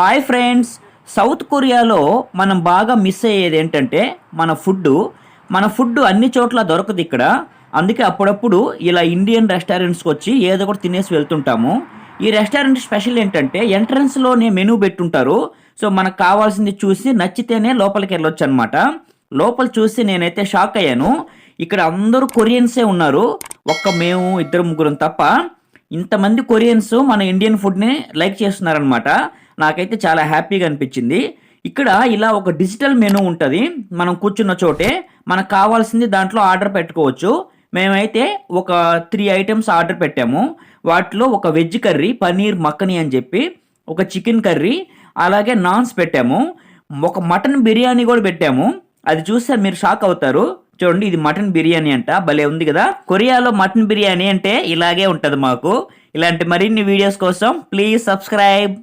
Hi friends, south కొరియాలో మనం బాగా మిస్ అయ్యేది ఏంటంటే మన ఫుడ్ అన్ని చోట్ల దొరకదు ఇక్కడ. అందుకే అప్పుడప్పుడు ఇలా ఇండియన్ రెస్టారెంట్స్కి వచ్చి ఏదో ఒకటి తినేసి వెళ్తుంటాము. ఈ రెస్టారెంట్ స్పెషల్ ఏంటంటే ఎంట్రన్స్లోనే మెనూ పెట్టుంటారు. సో మనకు కావాల్సింది చూసి నచ్చితేనే లోపలికి వెళ్ళొచ్చు అనమాట. లోపల చూసి నేనైతే షాక్ అయ్యాను. ఇక్కడ అందరూ కొరియన్సే ఉన్నారు, మేము ఇద్దరు ముగ్గురం తప్ప. ఇంతమంది కొరియన్స్ మన ఇండియన్ ఫుడ్ని లైక్ చేస్తున్నారనమాట. నాకైతే చాలా హ్యాపీగా అనిపించింది. ఇక్కడ ఇలా ఒక డిజిటల్ మెనూ ఉంటుంది. మనం కూర్చున్న చోటే మనకు కావాల్సింది దాంట్లో ఆర్డర్ పెట్టుకోవచ్చు. మేమైతే ఒక 3 ఐటమ్స్ ఆర్డర్ పెట్టాము. వాటిలో ఒక వెజ్ కర్రీ, పనీర్ మక్కని అని చెప్పి, ఒక చికెన్ కర్రీ, అలాగే నాన్స్ పెట్టాము. ఒక మటన్ బిర్యానీ కూడా పెట్టాము. అది చూస్తే మీరు షాక్ అవుతారు. చూడండి, ఇది మటన్ బిర్యానీ అంట, భలే ఉంది కదా. కొరియాలో మటన్ బిర్యానీ అంటే ఇలాగే ఉంటుంది మాకు. ఇలాంటి మరిన్ని వీడియోస్ కోసం ప్లీజ్ సబ్స్క్రైబ్.